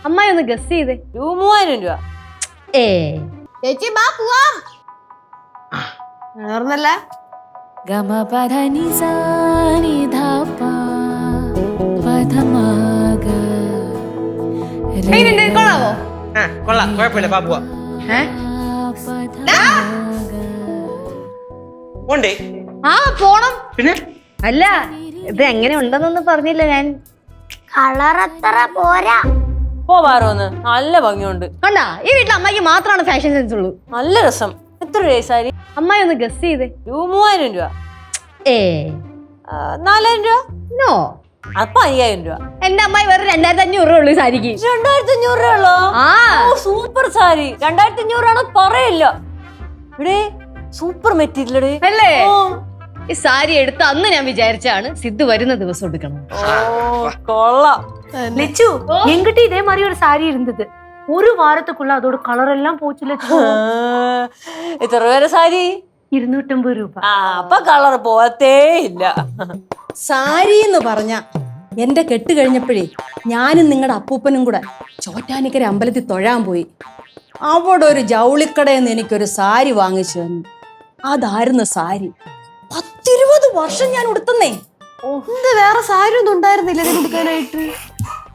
അമ്മായി ഒന്ന് ഗസ് ചെയ്തേ. 3000 രൂപ. ചേച്ചി ബാ പോവാം. ഓർമ്മല്ല കൊള്ളാവോ? കൊള്ളാം, കുഴപ്പമില്ല, പാ പോവാ. പോണ്ടേ? ആ പോണം. പിന്നെ അല്ല ഇത് എങ്ങനെ ഉണ്ടെന്നൊന്നും പറഞ്ഞില്ല ഞാൻ. കളർ അത്ര പോരാ. പോവാറോന്ന് നല്ല ഭംഗിയുണ്ട്. കണ്ടാ ഈ വീട്ടിൽ അമ്മയ്ക്ക് മാത്രമാണ് ഫാഷൻ സെൻസ് ഉള്ളൂ. നല്ല രസം. എത്ര രൂപ സാരി? അമ്മായി ഒന്ന് ഗസ് ചെയ്തേ. 3000 രൂപ. 4000 രൂപ. നോ, അപ്പൊ 5000 രൂപ. എന്റെ അമ്മായി വെറും 2500 രൂപ ഉള്ളൂ ഈ സാരിക്ക്. 2500 രൂപ ഉള്ളോ? സൂപ്പർ സാരി. 2500 ആണോ പറയില്ല. ഇവിടെ സൂപ്പർ മെറ്റീരിയൽ അല്ലേ? ഈ സാരി എടുത്ത് അന്ന് ഞാൻ വിചാരിച്ചാണ് സിദ്ധു വരുന്ന ദിവസം എടുക്കണം. കൊള്ളാം. லெச்சு எங்கிட்ட இதே மாதிரி ஒரு சாரி இருந்தது. ஒரு வாரத்துக்குள்ள அதோட கலர் எல்லாம் போச்சு லெச்சு. എത്ര രൂപ സാരി? 250 രൂപ. അപ്പൊ കളർ പോവത്തേ ഇല്ല. സാരി എന്ന് പറഞ്ഞ എന്റെ കെട്ട് കഴിഞ്ഞപ്പോഴേ ഞാനും നിങ്ങളുടെ അപ്പൂപ്പനും കൂടെ ചോറ്റാനിക്കര അമ്പലത്തിൽ തൊഴാൻ പോയി. അവിടെ ഒരു ജൗളിക്കടയിൽ നിന്ന് എനിക്കൊരു സാരി വാങ്ങിച്ചു തന്നു. അതായിരുന്നു സാരി. 10-20 വർഷം ഞാൻ ഉടുത്തുന്നേ. വേറെ സാരി ഒന്നും ഉണ്ടായിരുന്നില്ല കൊടുക്കാനായിട്ട്.